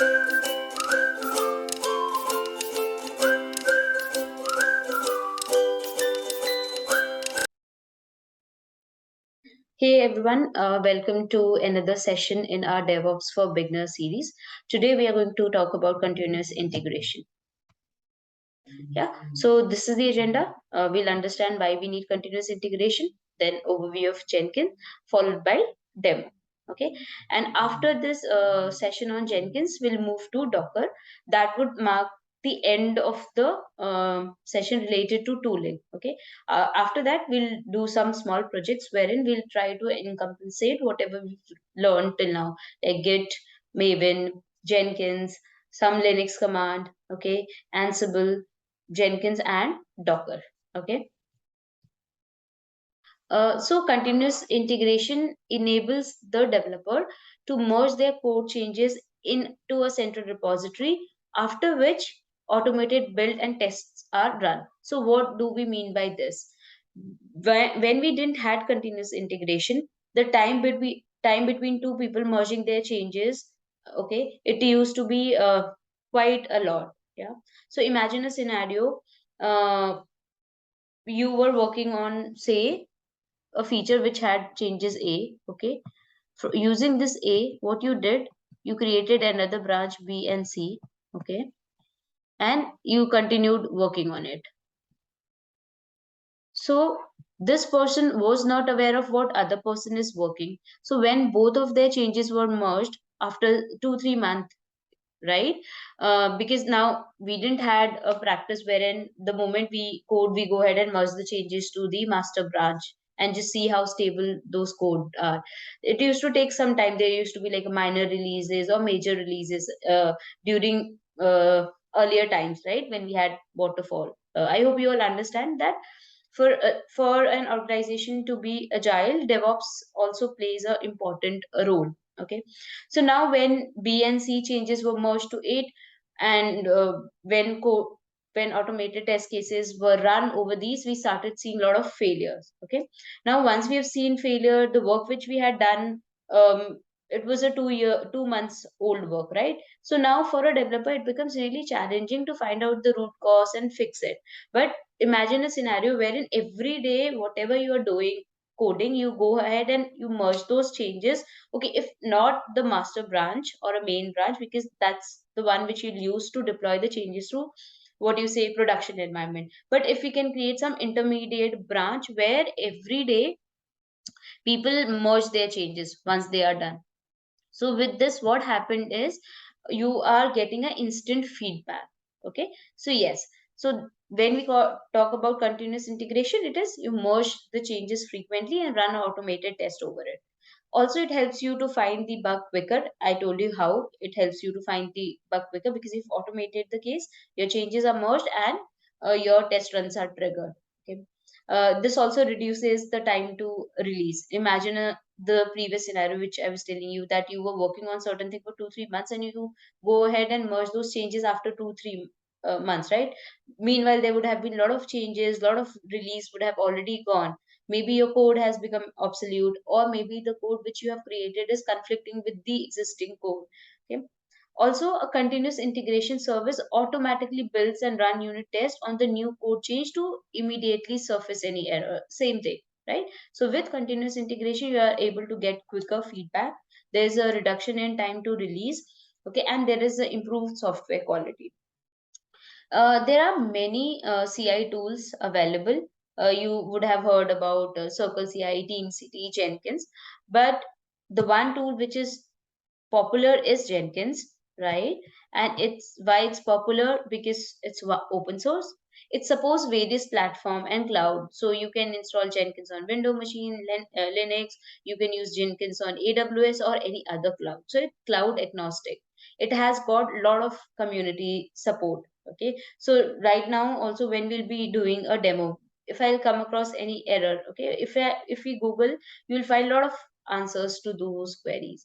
Hey everyone, welcome to another session in our DevOps for Beginners series. Today we are going to talk about continuous integration. Yeah, so this is the agenda. We'll understand why we need continuous integration, then overview of Jenkins, followed by demo. Okay, and after this session on Jenkins, we'll move to Docker. That would mark the end of the session related to tooling. Okay, after that, we'll do some small projects wherein we'll try to encompassate whatever we've learned till now, like Git, Maven, Jenkins, some Linux command, okay, Ansible, Jenkins, and Docker. Okay. So continuous integration enables the developer to merge their code changes into a central repository, after which automated build and tests are run. So what do we mean by this? When we didn't had continuous integration, the time between two people merging their changes, okay, it used to be quite a lot. Yeah. So imagine a scenario. You were working on, say, a feature which had changes A, okay. Using this A, what you did, you created another branch B and C, okay, and you continued working on it. So this person was not aware of what other person is working. So when both of their changes were merged after 2-3 months, right, because now we didn't had a practice wherein the moment we code, we go ahead and merge the changes to the master branch and just see how stable those code are. It used to take some time. There used to be like minor releases or major releases during earlier times, right, when we had waterfall. I hope you all understand that for an organization to be agile, DevOps also plays a important role. Okay, so now when B and C changes were merged to 8, and when automated test cases were run over these, we started seeing a lot of failures. Okay, now once we have seen failure, the work which we had done, it was a 2 months old work, right? So now for a developer, it becomes really challenging to find out the root cause and fix it. But imagine a scenario wherein every day, whatever you are doing, coding, you go ahead and you merge those changes. Okay, if not the master branch or a main branch, because that's the one which you'll use to deploy the changes to what you say production environment. But if we can create some intermediate branch where every day people merge their changes once they are done. So with this, what happened is you are getting an instant feedback. Okay, so yes, so when we talk about continuous integration, it is you merge the changes frequently and run an automated test over it. Also, it helps you to find the bug quicker. I told you how it helps you to find the bug quicker, because if automated the case, your changes are merged and your test runs are triggered. Okay. This also reduces the time to release. Imagine the previous scenario which I was telling you, that you were working on certain thing for 2-3 months and you go ahead and merge those changes after 2-3 months, right? Meanwhile, there would have been a lot of changes, a lot of release would have already gone. Maybe your code has become obsolete, or maybe the code which you have created is conflicting with the existing code. Okay. Also, a continuous integration service automatically builds and run unit tests on the new code change to immediately surface any error. Same thing, right? So with continuous integration, you are able to get quicker feedback. There is a reduction in time to release. Okay, and there is a improved software quality. There are many CI tools available. You would have heard about Circle CI, Team City, Jenkins, but the one tool which is popular is Jenkins, right? And it's why it's popular, because it's open source. It supports various platform and cloud, so you can install Jenkins on Windows machine, Linux. You can use Jenkins on AWS or any other cloud. So it's cloud agnostic. It has got a lot of community support. Okay, so right now also when we'll be doing a demo, if I'll come across any error, okay, if we Google, you'll find a lot of answers to those queries.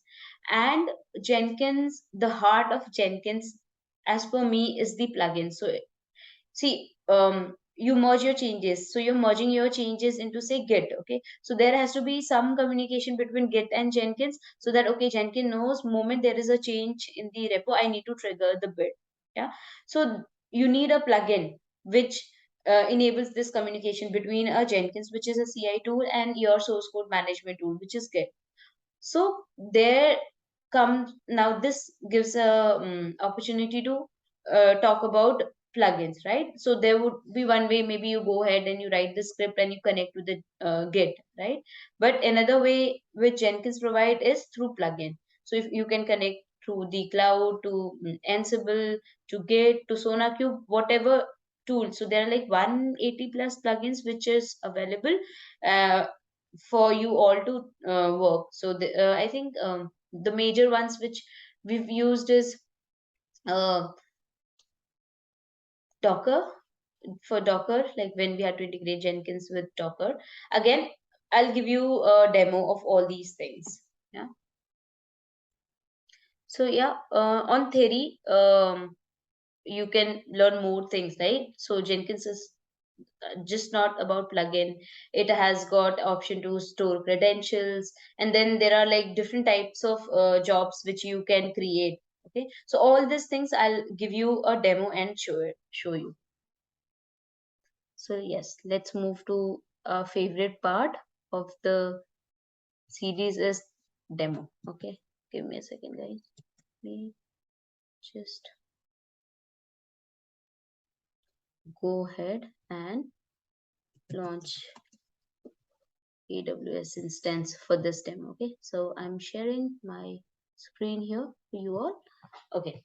And Jenkins, the heart of Jenkins, as per me, is the plugin. So see, you merge your changes. So you're merging your changes into, say, Git. Okay. So there has to be some communication between Git and Jenkins, so that, okay, Jenkins knows moment there is a change in the repo, I need to trigger the bit. Yeah. So you need a plugin which enables this communication between a Jenkins, which is a CI tool, and your source code management tool, which is Git. So there comes, now this gives a opportunity to talk about plugins, right? So there would be one way, maybe you go ahead and you write the script and you connect to the Git, right? But another way which Jenkins provide is through plugin. So if you can connect through the cloud to Ansible, to Git, to SonarQube, whatever tool. So there are like 180 plus plugins which is available. Uh, for you all to work. So I think the major ones which we've used is uh, Docker, for Docker, like when we had to integrate Jenkins with Docker. Again, I'll give you a demo of all these things. Yeah. So yeah, on theory, you can learn more things, right? So Jenkins is just not about plugin. It has got option to store credentials, and then there are like different types of jobs which you can create. Okay, so all these things I'll give you a demo and show you. So yes, let's move to our favorite part of the series is demo. Okay, give me a second, guys. We just go ahead and launch AWS instance for this demo. Okay, so I'm sharing my screen here for you all. Okay,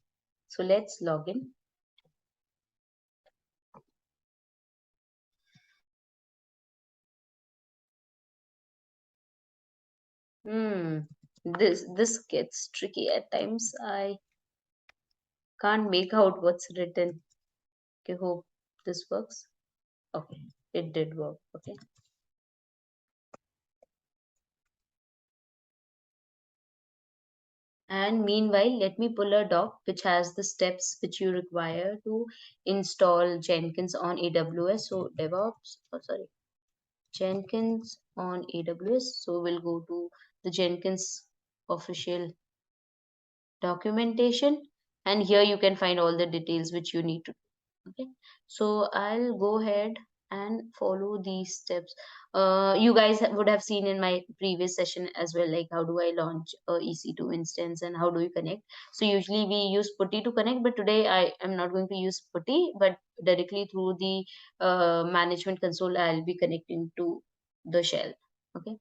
so let's log in. This gets tricky at times. I can't make out what's written. Okay, hope this works. Okay, it did work. Okay. And meanwhile, let me pull a doc which has the steps which you require to install Jenkins on AWS. So DevOps, oh sorry, Jenkins on AWS. So we'll go to the Jenkins official documentation, and here you can find all the details which you need to do. Okay, so I'll go ahead and follow these steps. You guys would have seen in my previous session as well, like how do I launch a EC2 instance and how do you connect. So usually we use putty to connect, but today I am not going to use putty, but directly through the management console I'll be connecting to the shell. Okay,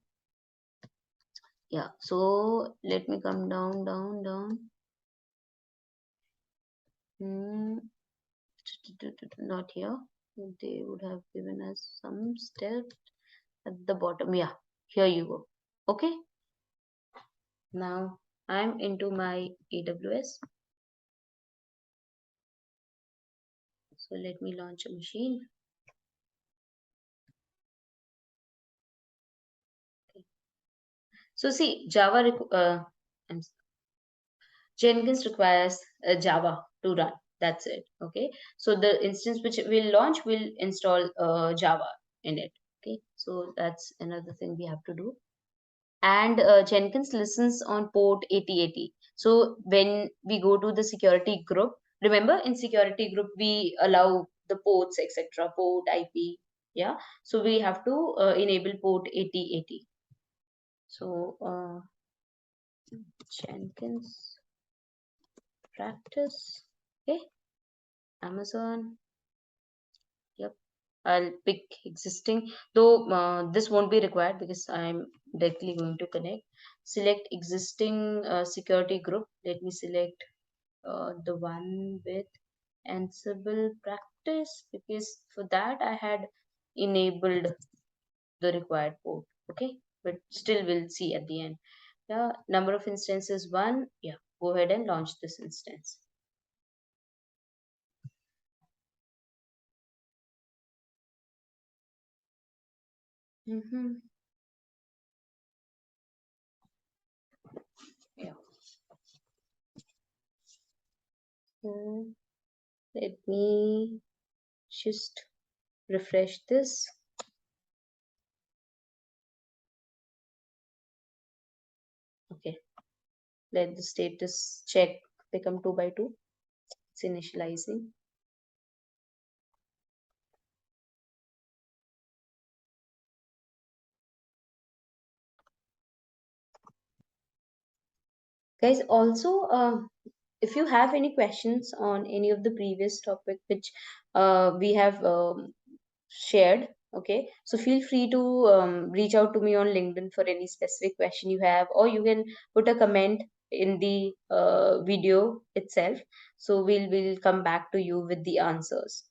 yeah, so let me come down. Hmm. Not here. They would have given us some steps at the bottom. Yeah, here you go. Okay, now I'm into my AWS. So let me launch a machine. Okay. So see, I'm Jenkins requires Java to run. That's it. Okay. So the instance which will launch will install Java in it. Okay. So that's another thing we have to do. And Jenkins listens on port 8080. So when we go to the security group, remember in security group we allow the ports, etc., port IP. Yeah. So we have to enable port 8080. So Jenkins practice. Okay. Amazon. Yep. I'll pick existing, though this won't be required because I'm directly going to connect. Select existing security group. Let me select the one with Ansible practice because for that I had enabled the required port. Okay, but still we'll see at the end. Yeah, number of instances one. Yeah, go ahead and launch this instance. Mm-hmm. Yeah. So let me just refresh this. Okay, let the status check become 2 by 2. It's initializing. Guys, also, if you have any questions on any of the previous topic which we have shared, okay, so feel free to reach out to me on LinkedIn for any specific question you have, or you can put a comment in the video itself. So we'll come back to you with the answers.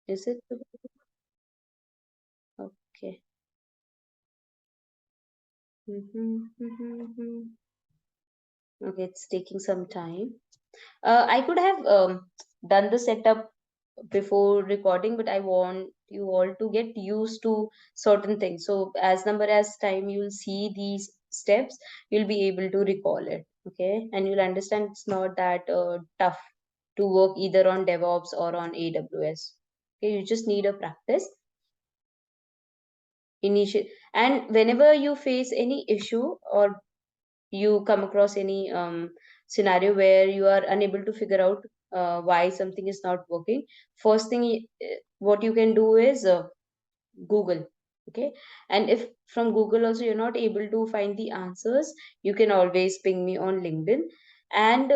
Is it okay? Okay, it's taking some time. I could have done the setup before recording, but I want you all to get used to certain things. So as number as time you'll see these steps, you'll be able to recall it. Okay, and you'll understand it's not that tough to work either on DevOps or on AWS. Okay, you just need a practice initial, and whenever you face any issue or you come across any scenario where you are unable to figure out why something is not working, first thing what you can do is Google. Okay, and if from Google also you're not able to find the answers, you can always ping me on LinkedIn. And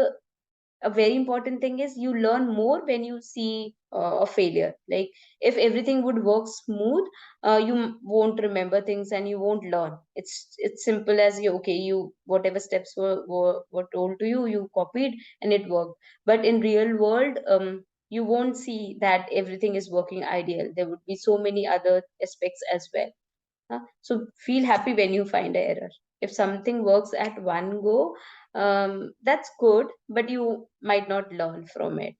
a very important thing is you learn more when you see a failure. Like if everything would work smooth, won't remember things and you won't learn. It's simple as you, okay, you whatever steps were told to you, you copied and it worked. But in real world, you won't see that everything is working ideal. There would be so many other aspects as well. So feel happy when you find an error. If something works at one go, that's good, but you might not learn from it.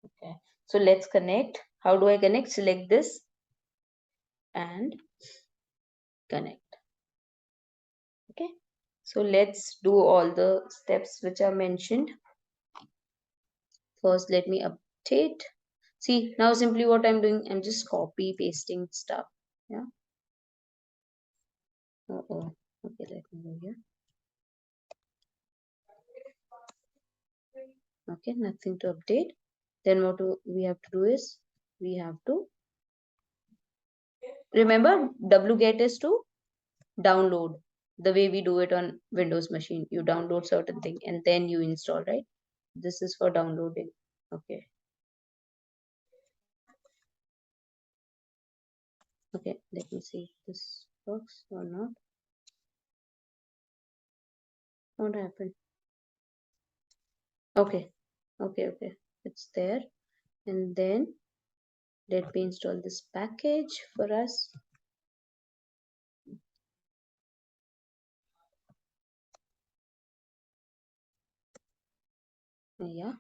Okay. So let's connect. How do I connect? Select this and connect. Okay. So let's do all the steps which are mentioned. First, let me update. See, now simply what I'm doing, I'm just copy pasting stuff. Yeah. Oh. Okay, let me go here. Okay, nothing to update. Then we have to do is we have to remember wget is to download, the way we do it on Windows machine. You download certain thing and then you install, right? This is for downloading. Okay. Okay, let me see if this works or not. What happened? Okay. Okay. It's there. And then let me install this package for us. Yeah.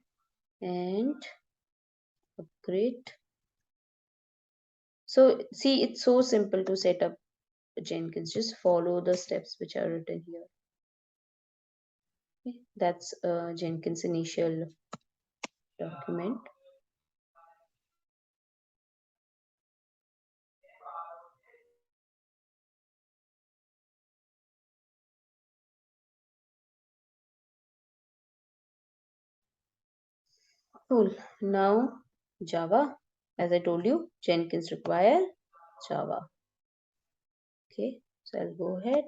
And upgrade. So see, it's so simple to set up Jenkins. Just follow the steps which are written here. Okay. That's Jenkins initial document. Cool. Now Java, as I told you, Jenkins require Java. Okay, so I'll go ahead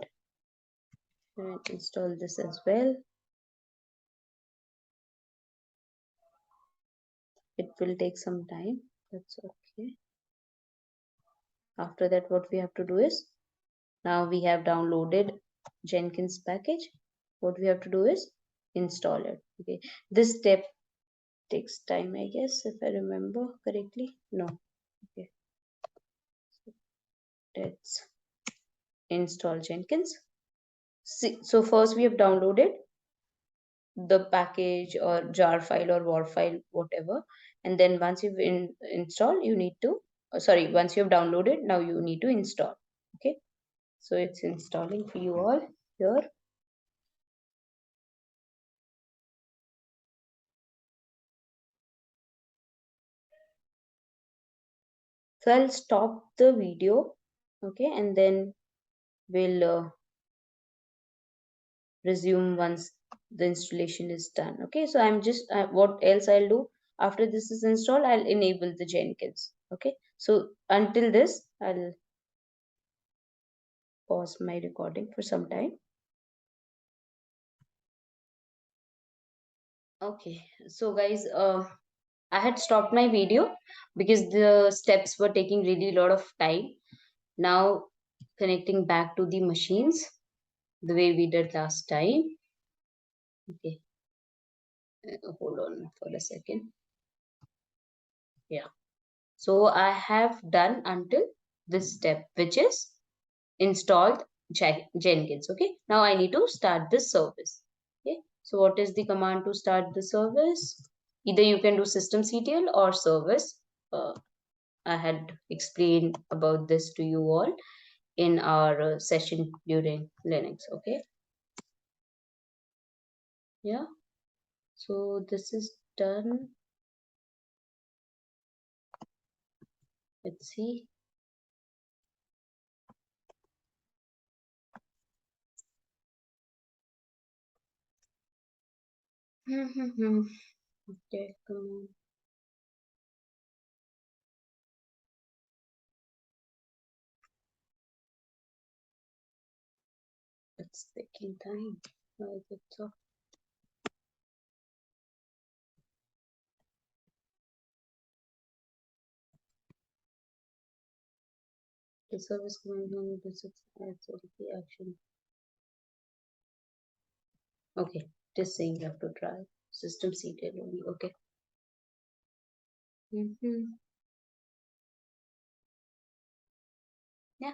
and install this as well. It will take some time. That's okay. After that, what we have to do is, now we have downloaded Jenkins package. What we have to do is install it. Okay, this step takes time, I guess, if I remember correctly. No. Okay, let's install Jenkins. See, so first we have downloaded the package or jar file or war file, whatever, and then once you've installed, you need to, sorry, once you've downloaded, now you need to install. Okay, So it's installing for you all here. So I'll stop the video, okay, and then we'll resume once the installation is done. Okay, so I'm just what else I'll do after this is installed, I'll enable the Jenkins. Okay, so until this, I'll pause my recording for some time. Okay, so guys, I had stopped my video because the steps were taking really a lot of time. Now connecting back to the machines the way we did last time. Okay, hold on for a second. Yeah, so I have done until this step, which is installed Jenkins. Okay, now I need to start this service. Okay, so what is the command to start the service? Either you can do systemctl or service. I had explained about this to you all in our session during Linux. Okay, yeah, so this is done. Let's see. Okay, come on. It's taking time. Why is it so? The service command only does the action. Okay, just saying you have to try systemctl only. Okay. Yeah.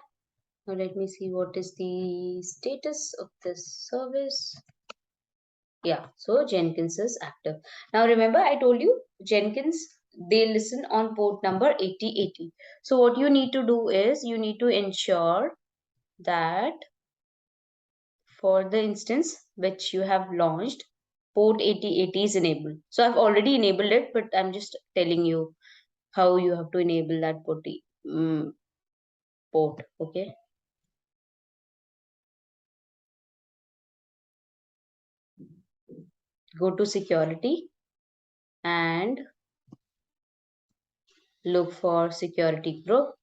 Now let me see what is the status of this service. Yeah, so Jenkins is active. Now remember I told you Jenkins, they listen on port number 8080. So what you need to do is you need to ensure that for the instance which you have launched, port 8080 is enabled. So I've already enabled it, but I'm just telling you how you have to enable that port. Okay. Go to security and look for security group.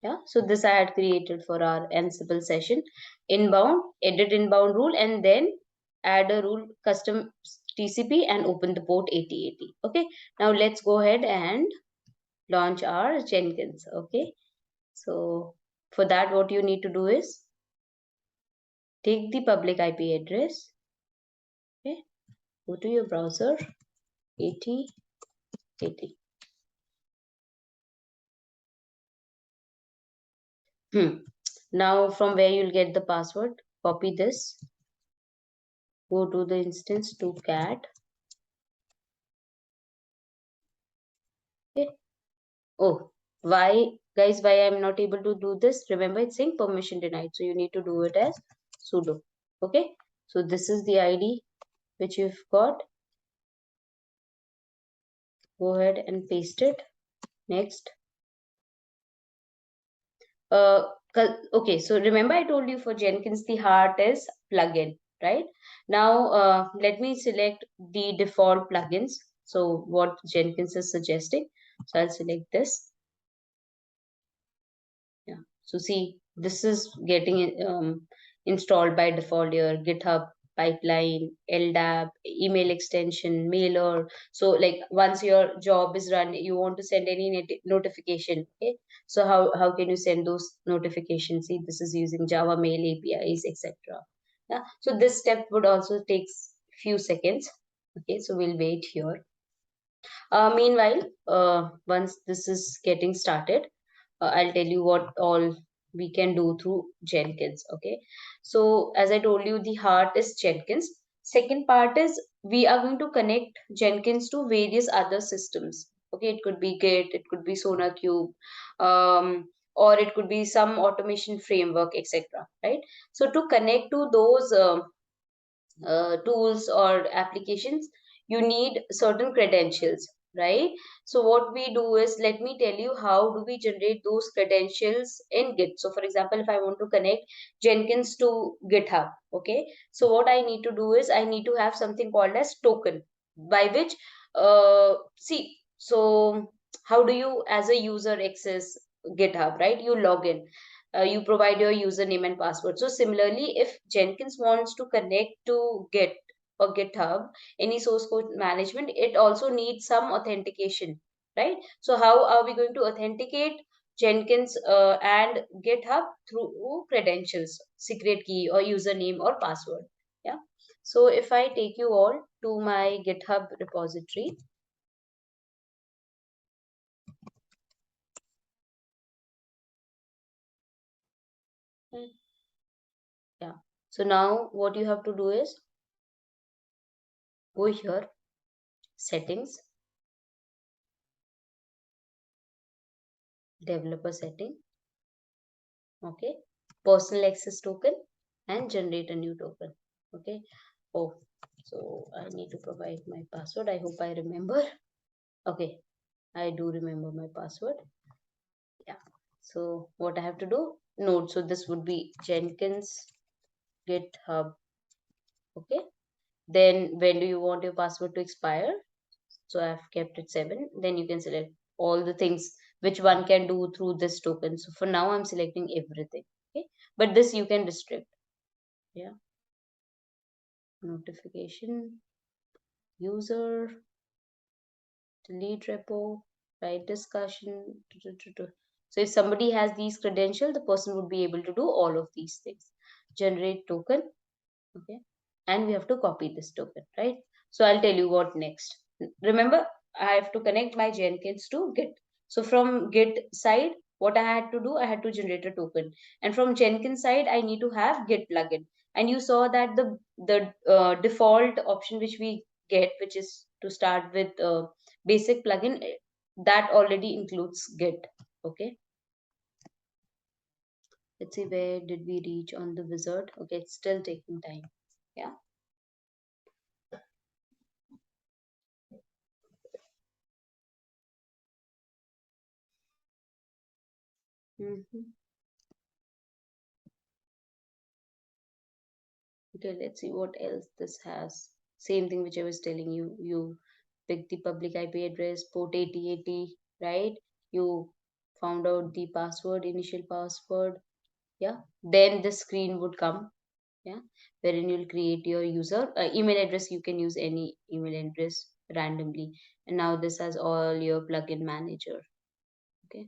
Yeah, so this I had created for our Ansible session. Inbound, edit inbound rule, and then add a rule custom TCP and open the port 8080. Okay, now let's go ahead and launch our Jenkins. Okay, so for that, what you need to do is take the public IP address. Okay, go to your browser 8080. Now from where you'll get the password, copy this, go to the instance to cat. Okay. Oh, why guys, why I'm not able to do this? Remember it's saying permission denied. So you need to do it as sudo. Okay. So this is the ID which you've got. Go ahead and paste it. Next. Okay, so remember I told you for Jenkins the heart is plugin, right? Now let me select the default plugins. So what Jenkins is suggesting. So I'll select this. Yeah, so see, this is getting installed by default here. GitHub pipeline, LDAP, email extension, mailer. So like once your job is run, you want to send any notification. Okay, so how can you send those notifications? See, this is using Java Mail APIs, etc. Yeah, so this step would also takes few seconds. Okay, so we'll wait here. Meanwhile, once this is getting started, I'll tell you what all we can do through Jenkins. Okay, so as I told you, the heart is Jenkins. Second part is we are going to connect Jenkins to various other systems. Okay, it could be Git, it could be SonarQube, or it could be some automation framework, etc., right? So to connect to those tools or applications, you need certain credentials, right? So what we do is, let me tell you how do we generate those credentials in Git. So for example, if I want to connect Jenkins to GitHub, okay, so what I need to do is I need to have something called as token, by which see, so how do you as a user access GitHub, right? You log in, you provide your username and password. So similarly, if Jenkins wants to connect to Git or GitHub, any source code management, it also needs some authentication, right? So how are we going to authenticate Jenkins and GitHub? Through credentials, secret key or username or password. Yeah. So if I take you all to my GitHub repository, yeah. So now what you have to do is go here, settings, developer setting, okay, personal access token, and generate a new token, okay. Oh, so I need to provide my password. I hope I remember. Okay, I do remember my password. Yeah. So what I have to do, node, so this would be Jenkins GitHub, okay. Then when do you want your password to expire? So I've kept it 7. Then you can select all the things which one can do through this token. So for now I'm selecting everything, okay, but this you can restrict. Yeah. Notification, user, delete repo, write discussion. So if somebody has these credentials, the person would be able to do all of these things. Generate token, okay, and we have to copy this token, right? So I'll tell you what next. Remember, I have to connect my Jenkins to Git. So from Git side, what I had to do, I had to generate a token, and from Jenkins side, I need to have Git plugin. And you saw that the default option which we get, which is to start with basic plugin, that already includes Git. Okay, let's see, where did we reach on the wizard? Okay, it's still taking time. Yeah. Mhm. Okay, let's see what else this has. Same thing which I was telling you. You pick the public IP address, port 8080, right? You found out the password, initial password. Yeah. Then the screen would come. Yeah. Wherein you'll create your user email address. You can use any email address randomly. And now this has all your plugin manager. Okay.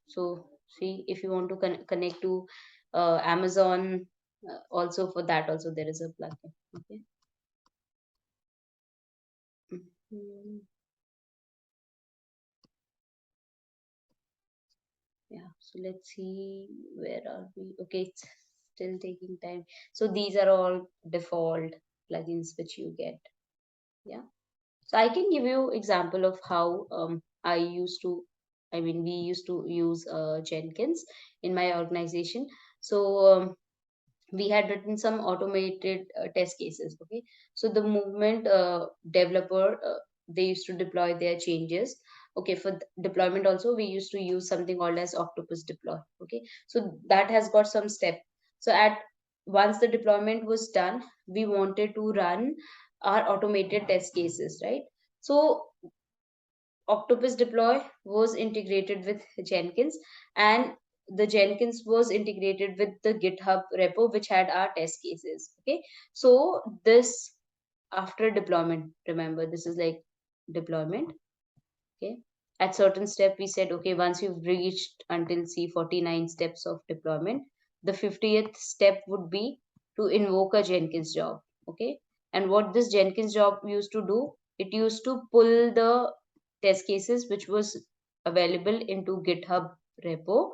So see, if you want to connect to Amazon, also for that also there is a plugin. Okay. Mhm. Yeah. So let's see, where are we? Okay, it's still taking time. So these are all default plugins which you get. Yeah. So I can give you example of how I used to. I mean, we used to use Jenkins in my organization. So we had written some automated test cases, okay. So the movement developer, they used to deploy their changes, okay. For deployment also we used to use something called as octopus deploy, okay. So that has got some step. So at once the deployment was done, we wanted to run our automated test cases, right? So Octopus Deploy was integrated with Jenkins, and the Jenkins was integrated with the GitHub repo, which had our test cases. Okay, so this after deployment, remember this is like deployment. Okay, at certain step we said, okay, once you've reached until C49 steps of deployment, the 50th step would be to invoke a Jenkins job. Okay, and what this Jenkins job used to do, it used to pull the test cases which was available into GitHub repo,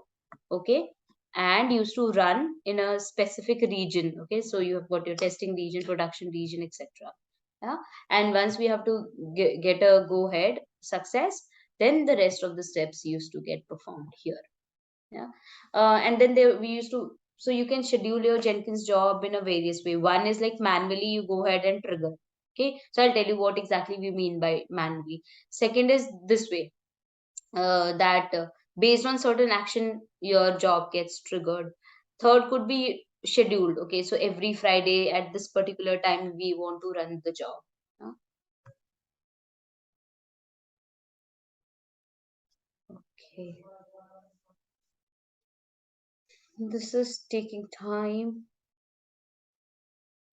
okay, and used to run in a specific region. Okay, so you have got your testing region, production region, etc. Yeah, and once we have to get a go ahead success, then the rest of the steps used to get performed here. Yeah. And then we used to, so you can schedule your Jenkins job in a various way. One is like manually you go ahead and trigger. Okay, so I'll tell you what exactly we mean by manually. Second is this way, that based on certain action your job gets triggered. Third could be scheduled. Okay, so every Friday at this particular time we want to run the job. Yeah. Okay, this is taking time.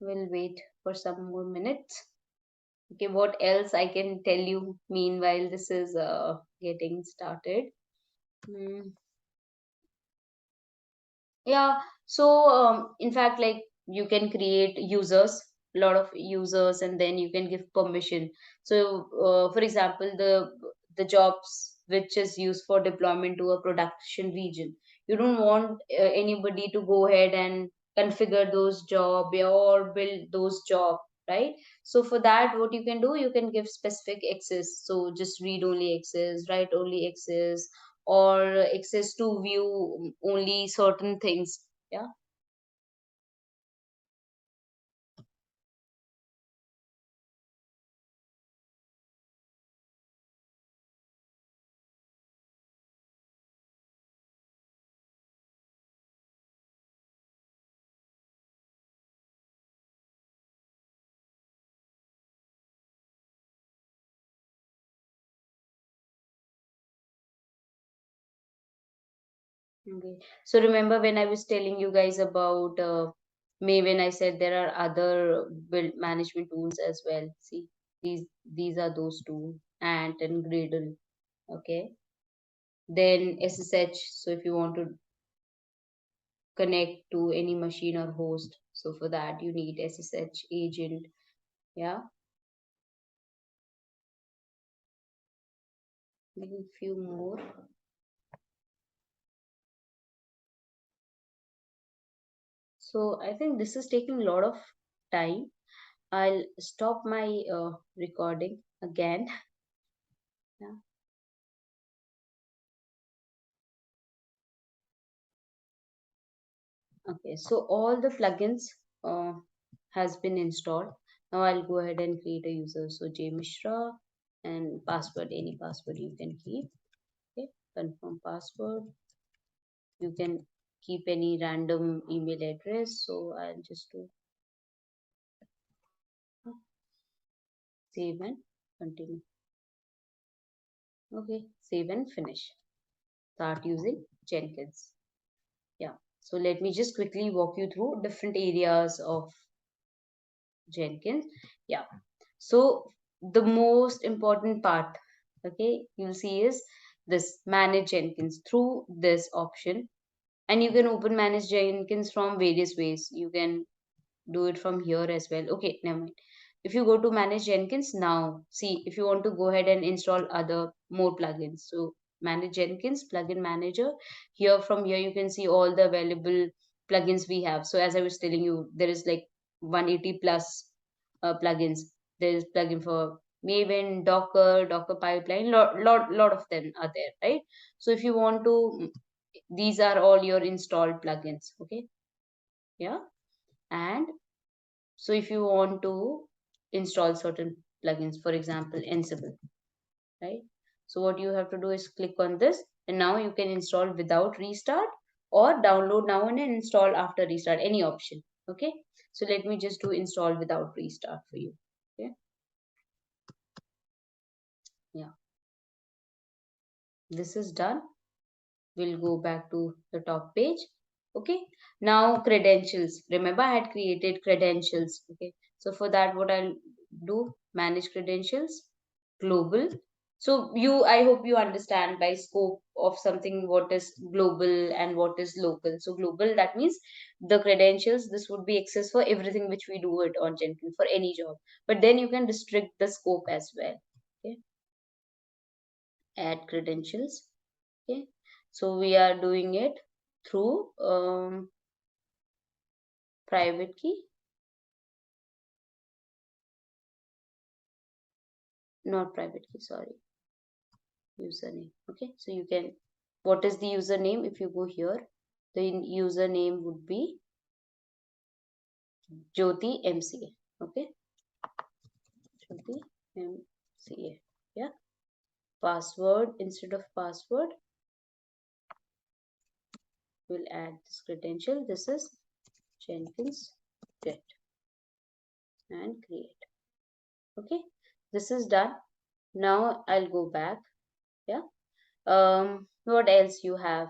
We'll wait for some more minutes. Okay, what else I can tell you meanwhile this is getting started? Hmm. Yeah, so in fact, like you can create users, a lot of users, and then you can give permission. So, for example, the jobs which is used for deployment to a production region, you don't want anybody to go ahead and configure those job or build those job, right? So for that, what you can do, you can give specific access. So just read only access, write only access, or access to view only certain things. Yeah. Okay. So remember when I was telling you guys about May, when I said there are other build management tools as well. See, these are those two, Ant and Gradle. Okay. Then SSH. So if you want to connect to any machine or host, so for that you need SSH agent. Yeah. Maybe few more. So I think this is taking a lot of time. I'll stop my recording again. Yeah. Okay, so all the plugins uh, has been installed. Now I'll go ahead and create a user. So J Mishra, and password, any password you can keep. Okay, confirm password. You can keep any random email address. So I'll just do save and continue. Okay, save and finish. Start using Jenkins. Yeah. So let me just quickly walk you through different areas of Jenkins. Yeah. So the most important part, okay, you'll see is this manage Jenkins through this option. And you can open manage Jenkins from various ways. You can do it from here as well. Okay, never mind. If you go to manage Jenkins now, see if you want to go ahead and install other more plugins. So manage Jenkins plugin manager. Here from here you can see all the available plugins we have. So as I was telling you, there is like 180 plus plugins. There is plugin for Maven, Docker, Docker pipeline. Lot of them are there, right? So if you want to, these are all your installed plugins. Okay, yeah. And so if you want to install certain plugins, for example, Ansible, right? So what you have to do is click on this, and now you can install without restart or download now and install after restart, any option. Okay. So let me just do install without restart for you. Okay. Yeah. This is done. We'll go back to the top page. Okay, now credentials. Remember I had created credentials. Okay, so for that what I'll do, manage credentials, global. So you, I hope you understand by scope of something what is global and what is local. So global, that means the credentials, this would be access for everything which we do it on Jenkins for any job, but then you can restrict the scope as well. Okay, add credentials. Okay, so we are doing it through private key, not private key, sorry. username. Okay, so you can, what is the username? If you go here, the username would be Jyoti MCA. Okay, Jyoti MCA. Yeah, password, instead of password, we'll add this credential. This is Jenkins get and create. Okay, this is done. Now I'll go back. Yeah. What else you have?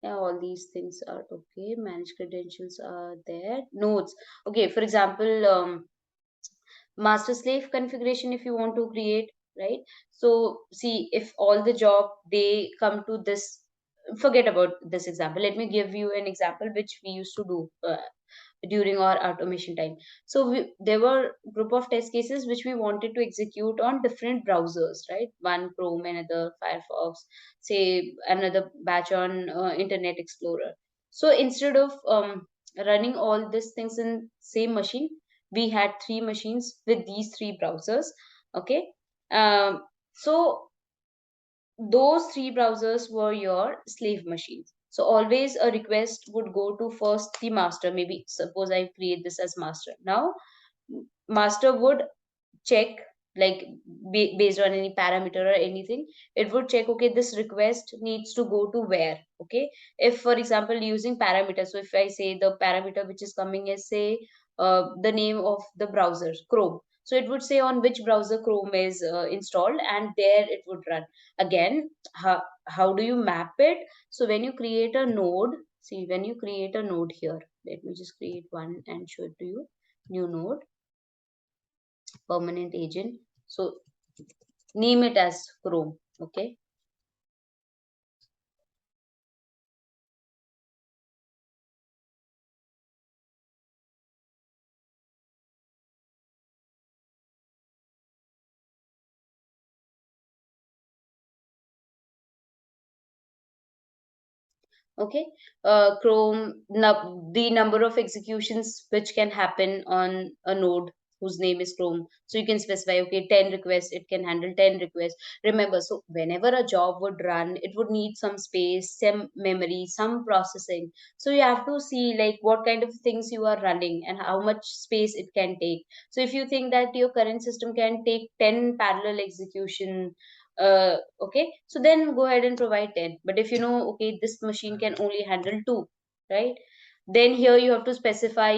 Yeah, all these things are okay. Manage credentials are there. Nodes. Okay, for example, master slave configuration if you want to create, right? So see, if all the job they come to this, forget about this example. Let me give you an example which we used to do during our automation time. So there were group of test cases which we wanted to execute on different browsers, right? One Chrome, another Firefox, say another batch on Internet Explorer. So instead of running all these things in same machine, we had three machines with these three browsers. Okay, so those three browsers were your slave machines. So always a request would go to first the master. Maybe suppose I create this as master. Now master would check, like based on any parameter or anything, it would check, okay, this request needs to go to where. Okay, if for example using parameter, so if I say the parameter which is coming is, say, the name of the browser Chrome, so it would say on which browser Chrome is installed, and there it would run. Again, how do you map it? So when you create a node, see, when you create a node here, let me just create one and show it to you. New node, permanent agent. So name it as Chrome. Okay. Okay. Chrome, the number of executions which can happen on a node whose name is Chrome. So you can specify, okay, 10 requests, it can handle 10 requests. Remember, so whenever a job would run, it would need some space, some memory, some processing. So you have to see like what kind of things you are running and how much space it can take. So if you think that your current system can take 10 parallel execution, okay, so then go ahead and provide 10. But if you know, okay, this machine can only handle 2, right, then here you have to specify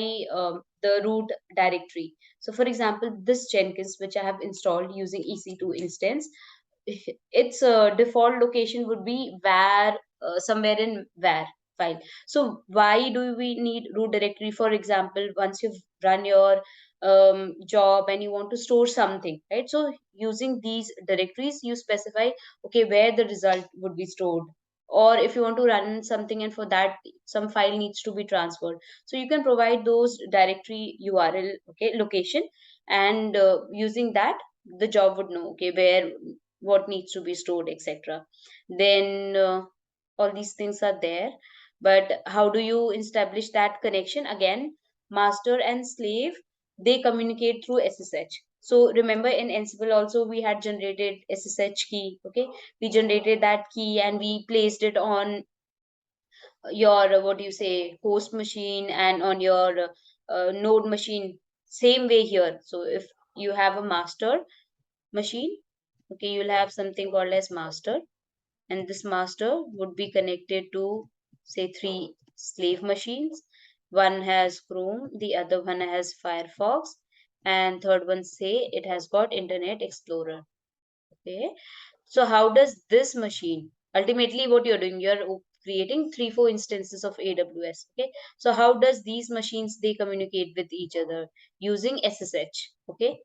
the root directory. So for example, this Jenkins which I have installed using EC2 instance, its default location would be var, somewhere in var file. So why do we need root directory? For example, once you've run your job and you want to store something, right? So using these directories, you specify, okay, where the result would be stored, or if you want to run something and for that some file needs to be transferred, so you can provide those directory URL, okay, location, and using that the job would know, okay, where what needs to be stored, etc. Then all these things are there. But how do you establish that connection? Again, master and slave, they communicate through SSH. So remember in Ansible also we had generated SSH key. Okay, we generated that key and we placed it on your what do you say, host machine, and on your node machine. Same way here. So if you have a master machine, okay, you'll have something called as master, and this master would be connected to, say, three slave machines. One has Chrome, the other one has Firefox, and third one, say, it has got Internet Explorer. Okay, so how does this machine, ultimately what you're doing, you're creating 3 4 instances of AWS. Okay, so how does these machines they communicate with each other? Using SSH. Okay,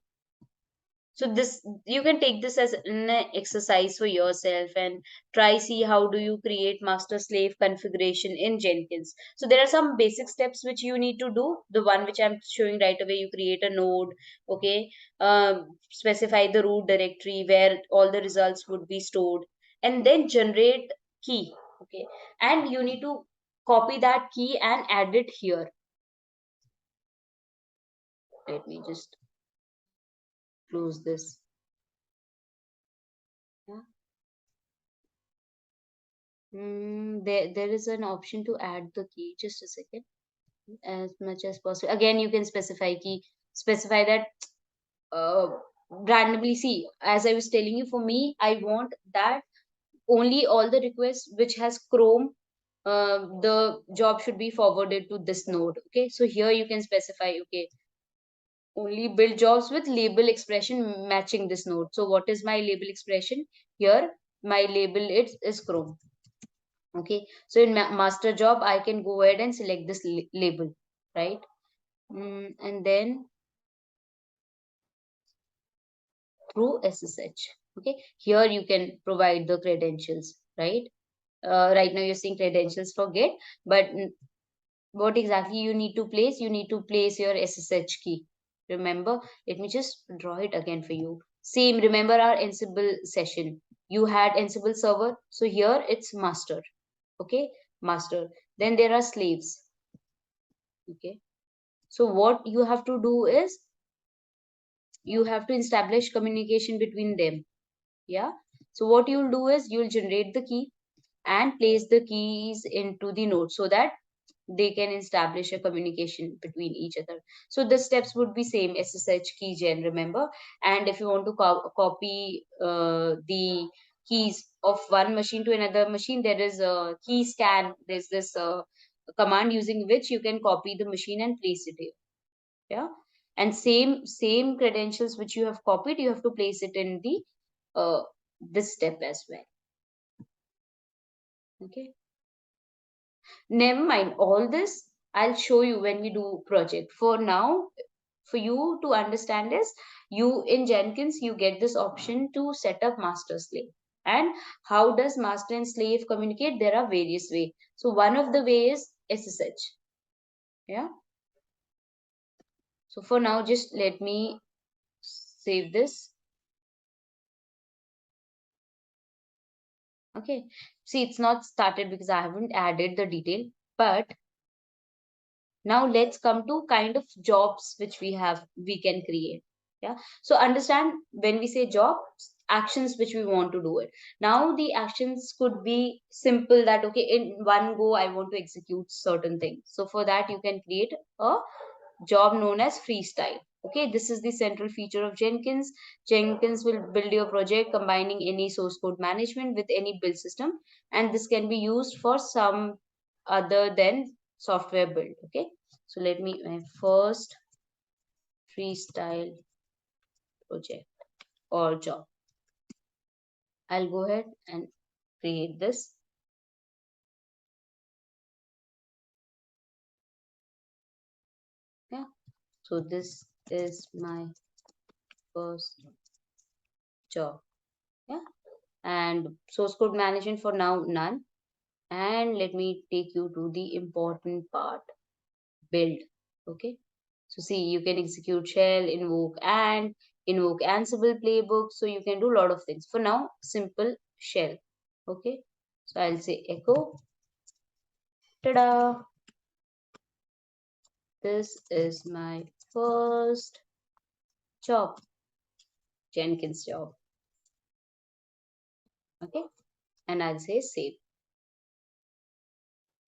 so this, you can take this as an exercise for yourself and try see how do you create master slave configuration in Jenkins. So there are some basic steps which you need to do. The one which I'm showing right away, you create a node. Okay, specify the root directory where all the results would be stored, and then generate key. Okay, and you need to copy that key and add it here. Let me just close this. There is an option to add the key. Just a second. As much as possible. Again, you can specify key. Specify that uh, randomly. See, as I was telling you, for me, I want that only all the requests which has Chrome, the job should be forwarded to this node. Okay, so here you can specify, okay, only build jobs with label expression matching this node. So what is my label expression? Here, my label is Chrome. Okay, so in master job, I can go ahead and select this label, right? And then through SSH. Okay, here you can provide the credentials, right? Right now you're seeing credentials for Git, but what exactly you need to place? You need to place your SSH key. Remember, let me just draw it again for you. Same, remember our Ansible session. You had Ansible server, so here it's master. Okay, master. Then there are slaves. Okay, so what you have to do is you have to establish communication between them. Yeah, so what you'll do is you'll generate the key and place the keys into the node so that they can establish a communication between each other. So the steps would be same, SSH key gen, remember. And if you want to copy the keys of one machine to another machine, there is a key scan. There's this command using which you can copy the machine and place it here. Yeah, and same credentials which you have copied, you have to place it in the this step as well. Okay, never mind all this, I'll show you when we do project. For now, for you to understand is, you in Jenkins you get this option to set up master slave. And how does master and slave communicate? There are various ways. So one of the ways is SSH. Yeah, so for now just let me save this. Okay, see, it's not started because I haven't added the detail, but now let's come to kind of jobs which we can create. Yeah, so understand, when we say job, actions which we want to do it. Now the actions could be simple, that okay, in one go I want to execute certain things. So for that you can create a job known as freestyle. Okay, this is the central feature of Jenkins. Jenkins will build your project combining any source code management with any build system, and this can be used for some other than software build. Okay, so let me my first freestyle project or job. I'll go ahead and create this. Yeah, so this is my first job. Yeah, and source code management for now none. And let me take you to the important part, build. Okay, so see, you can execute shell, invoke Ansible playbook, so you can do a lot of things. For now, simple shell. Okay, so I'll say echo, ta-da, this is my first job, Jenkins job. Okay, and I'll say save.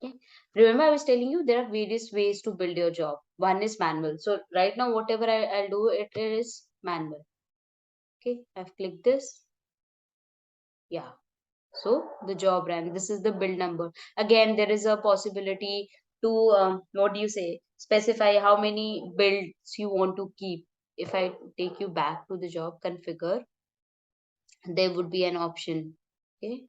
Okay, remember I was telling you there are various ways to build your job. One is manual. So right now whatever I'll do, it is manual. Okay, I've clicked this. Yeah, so the job ran. This is the build number. Again, there is a possibility to what do you say, specify how many builds you want to keep. If I take you back to the job configure, there would be an option. Okay,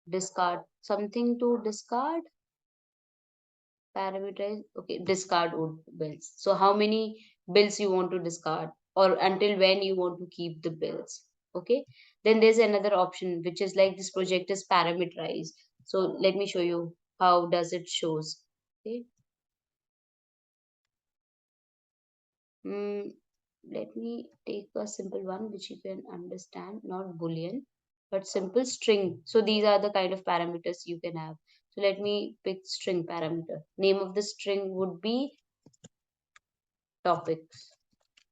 discard, something to discard, parameterize. Okay, discard old bills. So how many bills you want to discard, or until when you want to keep the bills. Okay, then there's another option which is like, this project is parameterized. So let me show you how does it shows. Okay, mm, let me take a simple one which you can understand, not boolean but simple string. So these are the kind of parameters you can have. So let me pick string parameter. Name of the string would be topics,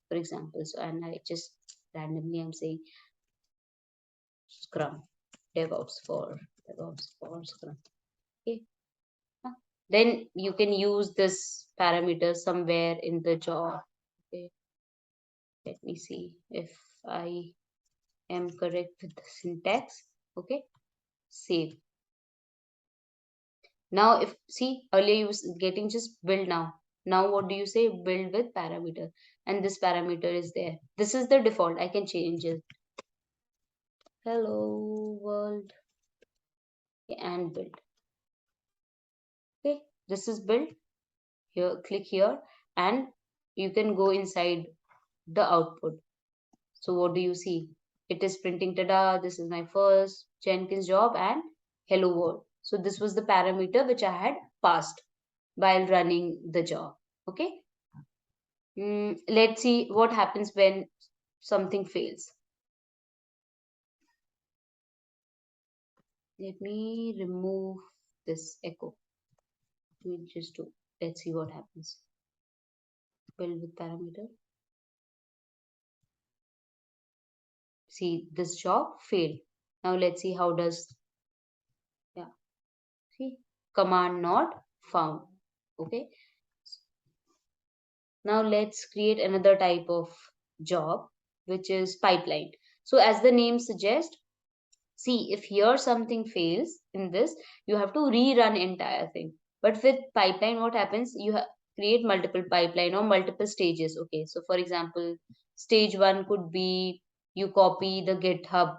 for example. So, and I just randomly I'm saying Scrum. DevOps for Scrum. Okay. Then you can use this parameter somewhere in the job. Okay. Let me see if I am correct with the syntax. Okay. Save. Now, if see earlier you was getting just build now. Now what do you say? Build with parameter, and this parameter is there. This is the default. I can change it. Hello world. Okay, and build. Okay, this is build. Here, click here, and you can go inside the output. So what do you see? It is printing, tada, this is my first Jenkins job and hello world. So this was the parameter which I had passed while running the job. Okay. Let's see what happens when something fails. Let me remove this echo. We just do. Let's see what happens. Build with parameter. See, this job failed. Now let's see how does, yeah, see, command not found. Okay. Now let's create another type of job, which is pipeline. So as the name suggests, see if here something fails in this, you have to rerun entire thing. But with pipeline, what happens? You create multiple pipeline or multiple stages. Okay, so for example, stage one could be you copy the GitHub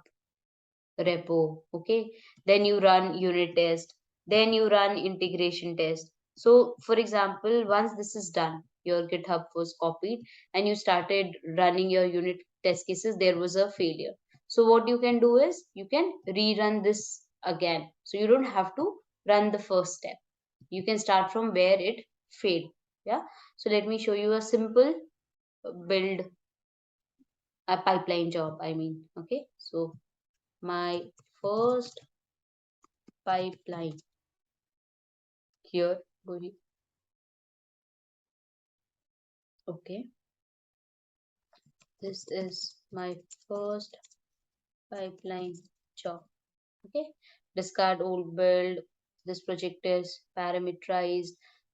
repo. Okay, then you run unit test, then you run integration test. So for example, once this is done, your GitHub was copied and you started running your unit test cases, there was a failure. So what you can do is you can rerun this again, so you don't have to run the first step. You can start from where it failed. Yeah, so let me show you a simple build a pipeline job, I mean. Okay, so my first pipeline here. Okay, this is my first pipeline job. Okay, discard old build. This project is parameterized.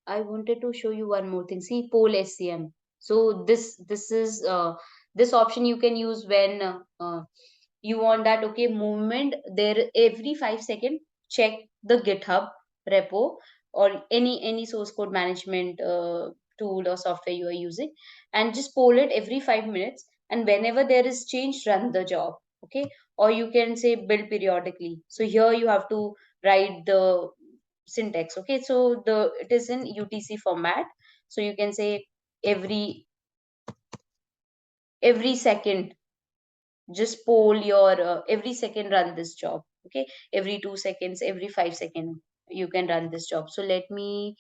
I wanted to show you one more thing. See, poll SCM. So this is this option you can use when you want that, okay, movement there every 5 seconds. Check the GitHub repo or any source code management tool or software you are using, and just poll it every 5 minutes, and whenever there is change, run the job. Okay, or you can say build periodically. So here you have to write the syntax. Okay, so the it is in UTC format, so you can say every second, just poll your every second run this job. Okay, every 2 seconds, every 5 seconds you can run this job. So let me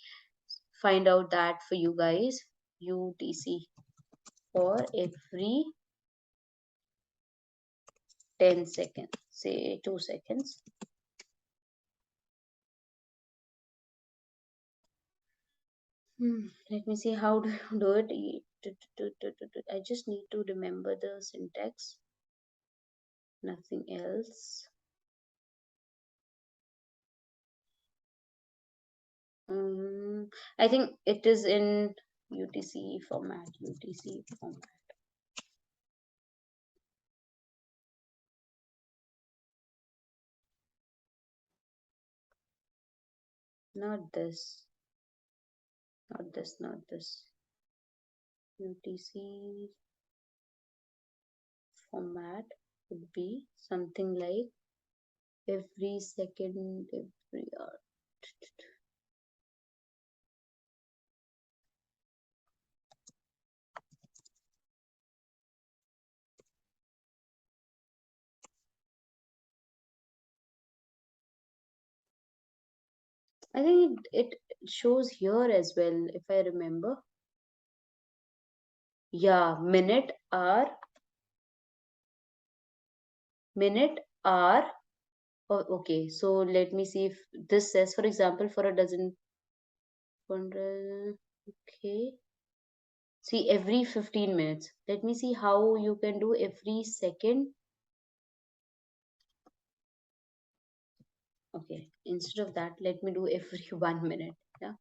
find out that for you guys. UTC for every 10 seconds, say 2 seconds. Let me see how do you do it. I just need to remember the syntax, nothing else. I think it is in UTC format. UTC format. Not this. Not this. Not this. UTC format would be something like every second, every hour. I think it shows here as well, if I remember. Yeah, minute, hour. Oh, okay, so let me see if this says, for example, for a dozen. Okay. See, every 15 minutes. Let me see how you can do every second. Okay, instead of that, let me do every 1 minute. Yeah,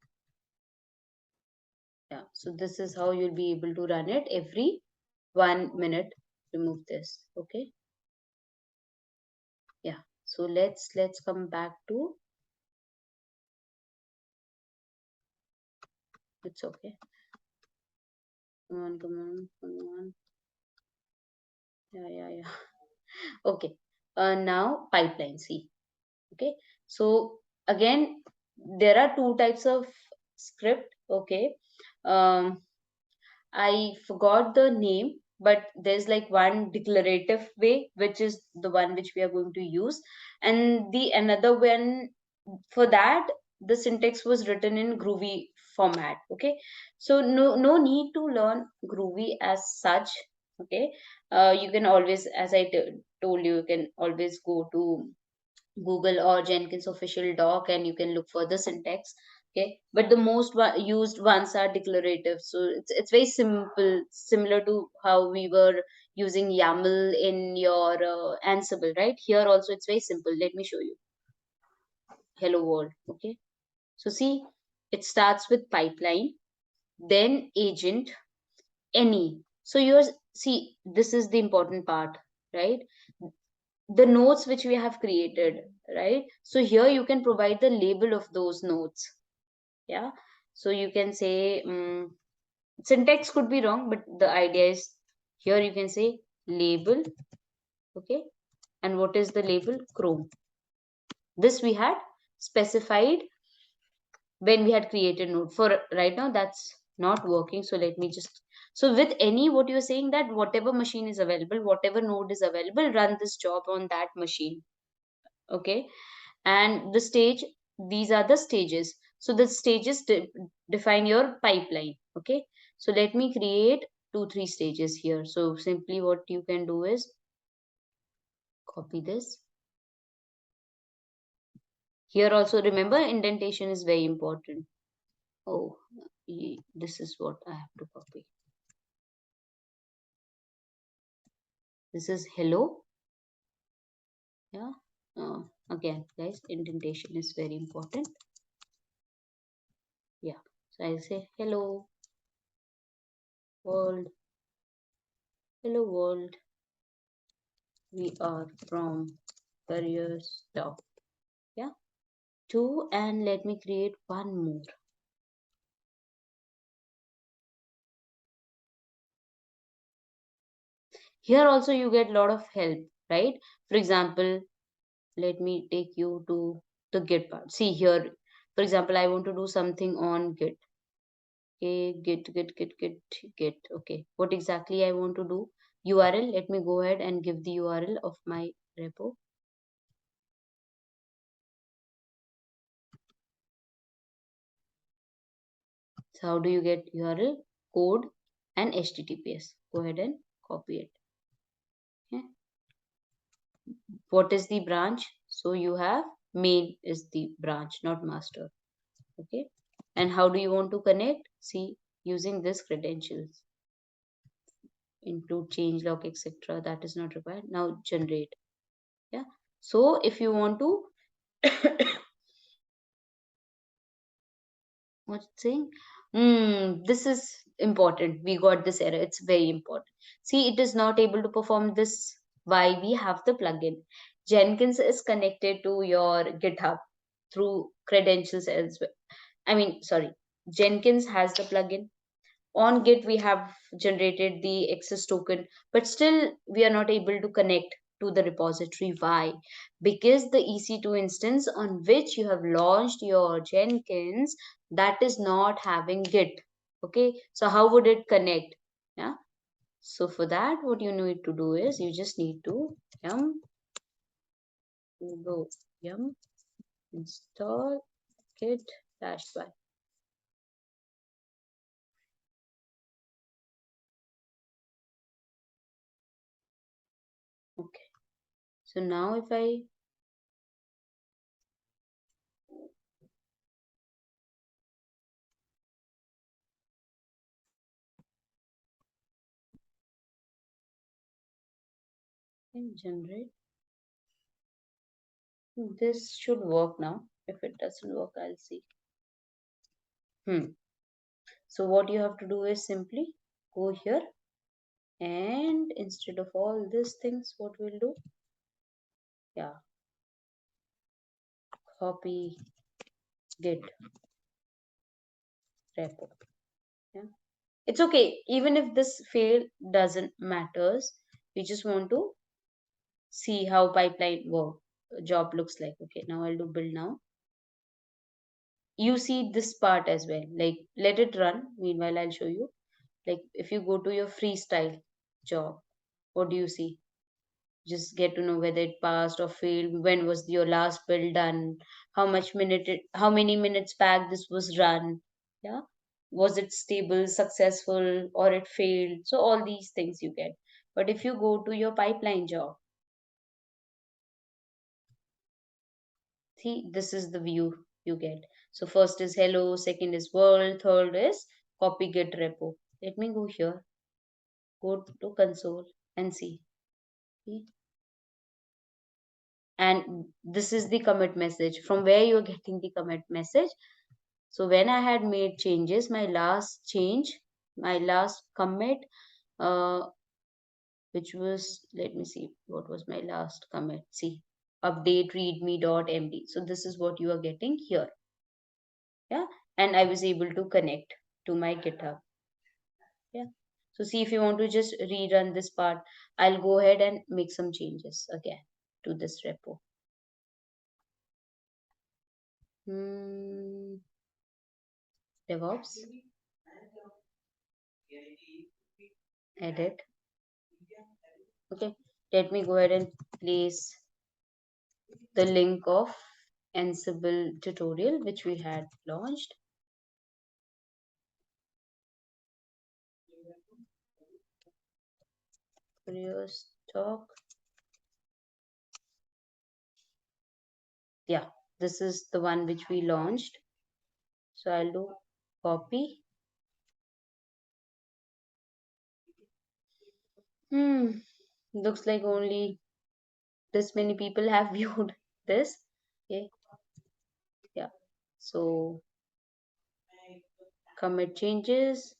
yeah. So this is how you'll be able to run it every 1 minute. Remove this. Okay, yeah. So let's come back to, it's okay. Come on, come on. Yeah, yeah, yeah. Okay. Now pipeline. See. Okay. So again, there are two types of script. Okay. Um, I forgot the name, but there's like one declarative way, which is the one which we are going to use, and the another one for that the syntax was written in Groovy format. Okay, so no need to learn Groovy as such. Okay, you can always, as I told you, you can always go to Google or Jenkins official doc and you can look for the syntax. Okay, but the most used ones are declarative, so it's very simple, similar to how we were using YAML in your Ansible, right? Here also it's very simple. Let me show you. Hello world. Okay, so see, it starts with pipeline, then agent, any. So yours, see, this is the important part, right? The nodes which we have created, right? So here you can provide the label of those nodes. Yeah, so you can say, syntax could be wrong, but the idea is, here you can say label. Okay, and what is the label? Chrome. This we had specified when we had created node. For right now that's not working, so let me just, so with any, what you're saying, that whatever machine is available, whatever node is available, run this job on that machine. Okay, and the stage, these are the stages. So the stages define your pipeline. Okay, so let me create 2 3 stages here. So simply what you can do is copy this. Here also remember, indentation is very important. Oh, this is what I have to copy. This is hello. Yeah, again guys, indentation is very important. Yeah, so I say hello world, hello world, we are from CareersTalk. Yeah, two, and let me create one more. Here also you get a lot of help, right? For example, let me take you to the Git part. See here, for example, I want to do something on Git. Okay, Git. Okay, what exactly I want to do? URL. Let me go ahead and give the URL of my repo. So how do you get URL? Code and HTTPS. Go ahead and copy it. Okay. What is the branch? So you have main is the branch, not master. Okay. And how do you want to connect? See, using this credentials, include changelog, etc. That is not required. Now generate. Yeah. So if you want to, what's saying? This is important. We got this error. It's very important. See, it is not able to perform this. Why? We have the plugin. Jenkins is connected to your GitHub through credentials as well. I mean, sorry, Jenkins has the plugin. On Git, we have generated the access token, but still we are not able to connect to the repository. Why? Because the EC2 instance on which you have launched your Jenkins, that is not having Git. Okay, so how would it connect? Yeah. So for that, what you need to do is you just need to yum go yum install git dash y. Okay. So now if I can generate, This should work now. If it doesn't work, I'll see. So what you have to do is simply go here, and instead of all these things, what we'll do, yeah, copy git repo. Yeah, it's okay. Even if this fail, doesn't matters. We just want to see how pipeline work job looks like. Okay, now I'll do build now. You see this part as well. Like, let it run. Meanwhile, I'll show you. Like, if you go to your freestyle job, what do you see? Just get to know whether it passed or failed, when was your last build done, how many minutes back this was run. Yeah, was it stable, successful, or it failed. So all these things you get. But if you go to your pipeline job, see, this is the view you get. So first is hello, second is world, third is copy git repo. Let me go here, go to console and see. See? And this is the commit message, from where you're getting the commit message. So when I had made changes, my last commit, uh, which was, let me see, what was my last commit? See, update readme.md. So this is what you are getting here. Yeah. And I was able to connect to my GitHub. Yeah. So see, if you want to just rerun this part, I'll go ahead and make some changes again to this repo. Hmm, DevOps, edit. Okay, let me go ahead and place the link of Ansible tutorial which we had launched. CareersTalk. Yeah, this is the one which we launched. So I'll do copy. Looks like only this many people have viewed this. Okay, yeah. So commit changes.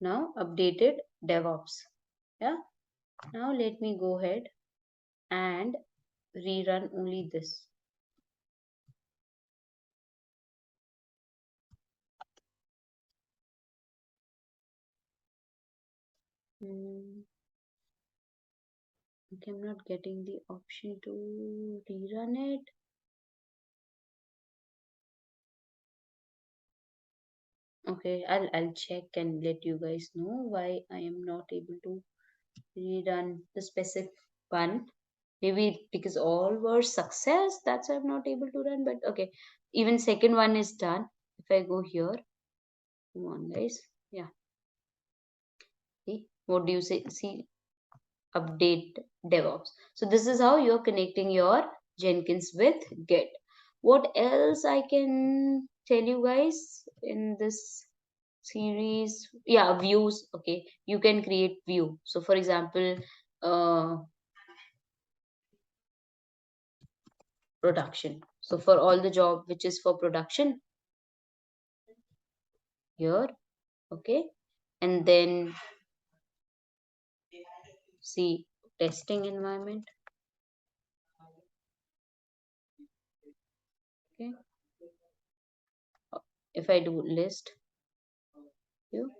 Now updated DevOps. Yeah. Now let me go ahead and rerun only this. Hmm. Okay, I'm not getting the option to rerun it. Okay, I'll check and let you guys know why I am not able to rerun the specific one. Maybe because all were success, that's why I'm not able to run. But okay, even second one is done. If I go here, come on guys. Yeah, see, what do you say? See, update DevOps. So this is how you're connecting your Jenkins with Git. What else I can tell you guys in this series? Yeah, views. Okay, you can create view. So for example, production. So for all the job which is for production here, okay, and then see testing environment. Okay, if I do list view,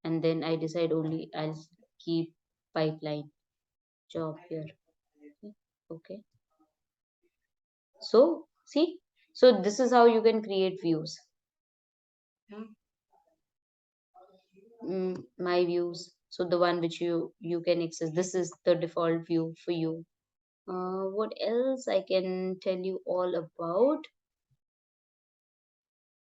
and then I decide only I'll keep pipeline job here. Okay, so see, so this is how you can create views. My views, so the one which you can access, this is the default view for you. What else I can tell you all about?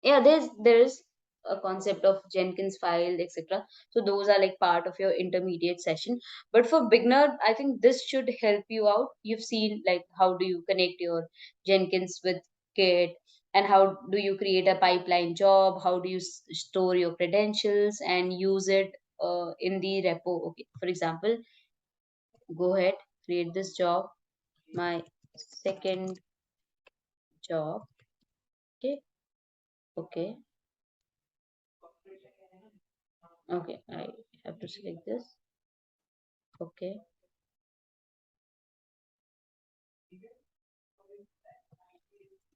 Yeah, there's a concept of Jenkins file, etc. So those are like part of your intermediate session. But for beginner, I think this should help you out. You've seen like how do you connect your Jenkins with Git, and how do you create a pipeline job, how do you store your credentials and use it in the repo. Okay, for example, go ahead, create this job, my second job. Okay, okay, okay, I have to select this. Okay,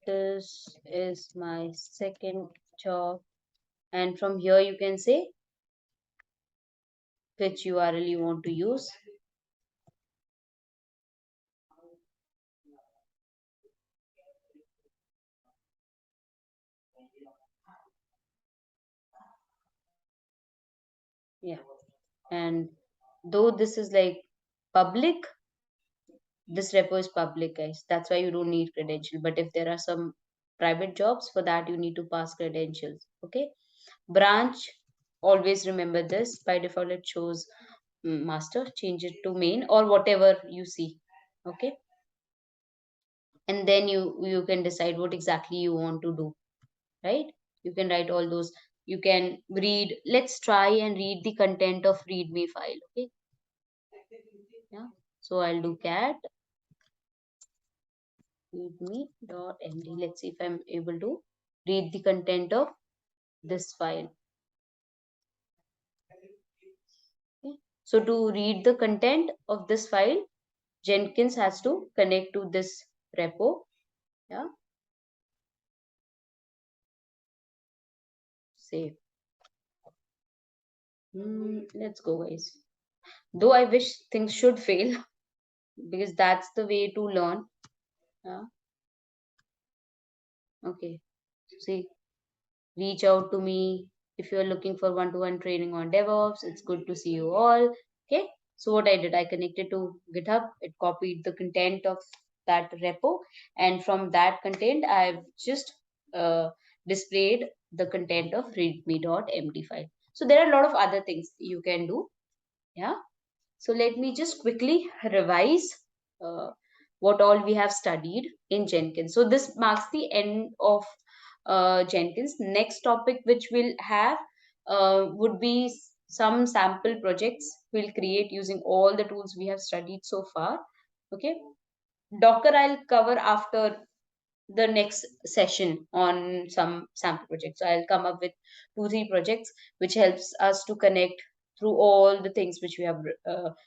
this is my second job, and from here you can say which URL you want to use. Yeah, and though this is like public, this repo is public, guys, that's why you don't need credential. But if there are some private jobs, for that you need to pass credentials. Okay, branch, always remember this, by default it shows master, change it to main or whatever you see. Okay, and then you can decide what exactly you want to do, right? You can write all those. You can read, let's try and read the content of readme file. Okay, yeah, so I'll do cat readme.md. Let's see if I'm able to read the content of this file. Okay. So to read the content of this file, Jenkins has to connect to this repo. Yeah, save. Let's go, guys. Though I wish things should fail because that's the way to learn. Yeah. Okay. See, reach out to me if you're looking for one-to-one training on DevOps. It's good to see you all. Okay. So what I did, I connected to GitHub. It copied the content of that repo, and from that content, I've just uh, displayed the content of readme.md file. So there are a lot of other things you can do. Yeah. So let me just quickly revise uh, what all we have studied in Jenkins. So this marks the end of Jenkins. Next topic which we'll have would be some sample projects we'll create using all the tools we have studied so far. Okay. Docker I'll cover after the next session on some sample projects. So I'll come up with 2 3 projects which helps us to connect through all the things which we have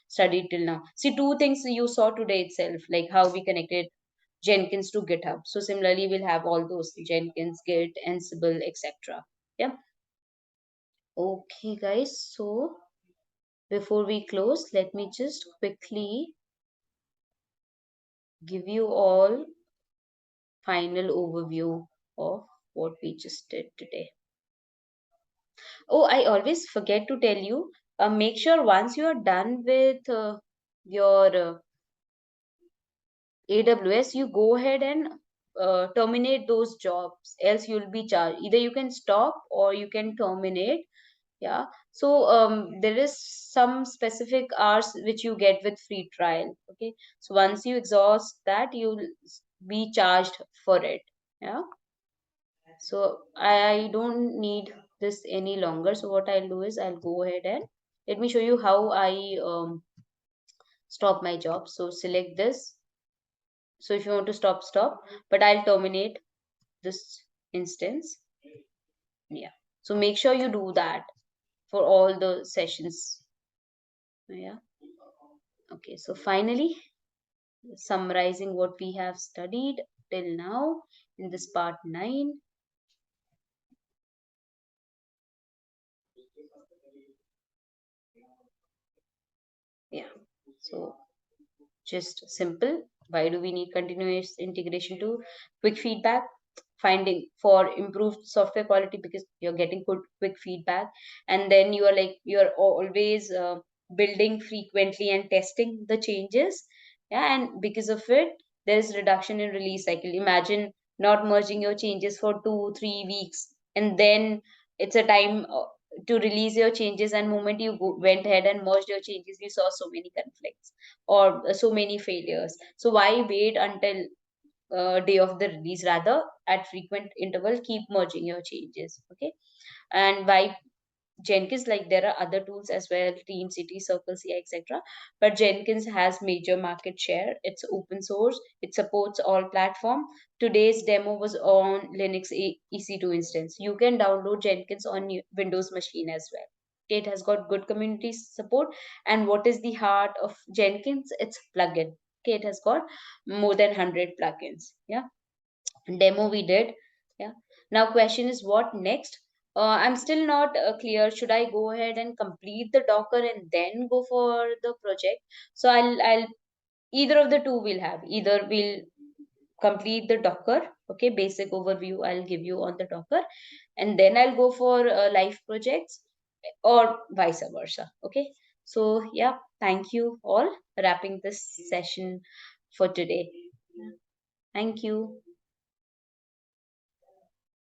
studied till now. See, 2 things you saw today itself, like how we connected Jenkins to GitHub. So similarly, we'll have all those Jenkins, Git, Ansible, etc. Yeah. Okay, guys. So before we close, let me just quickly give you all final overview of what we just did today. Oh, I always forget to tell you, make sure once you are done with your AWS, you go ahead and terminate those jobs, else you'll be charged. Either you can stop or you can terminate. Yeah. So there is some specific hours which you get with free trial. Okay. So once you exhaust that, you'll be charged for it. Yeah. So I don't need this any longer. So what I'll do is I'll go ahead and let me show you how I stop my job. So select this. So if you want to stop, stop. But I'll terminate this instance. Yeah. So make sure you do that for all the sessions. Yeah. Okay. So finally, summarizing what we have studied till now in this part 9. Yeah. So just simple. Why do we need continuous integration to quick feedback? Finding for improved software quality because you're getting good quick feedback, and then you are like you're always building frequently and testing the changes. Yeah, and because of it, there's reduction in release cycle. Imagine not merging your changes for 2 3 weeks, and then it's a time to release your changes, and moment you went ahead and merged your changes, you saw so many conflicts or so many failures. So why wait until day of the release, rather at frequent interval keep merging your changes. Okay. And why Jenkins? Like there are other tools as well, Team City, Circle CI, etc. But Jenkins has major market share. It's open source. It supports all platform. Today's demo was on Linux EC2 instance. You can download Jenkins on Windows machine as well. Okay, it has got good community support. And what is the heart of Jenkins? It's plugin. Okay, it has got more than 100 plugins. Yeah, demo we did. Yeah, now question is what next. I'm still not clear, should I go ahead and complete the Docker and then go for the project? So I'll either of the two will have, either we'll complete the Docker, okay, basic overview I'll give you on the Docker, and then I'll go for live projects, or vice versa. Okay, so yeah, thank you all, wrapping this session for today. Thank you.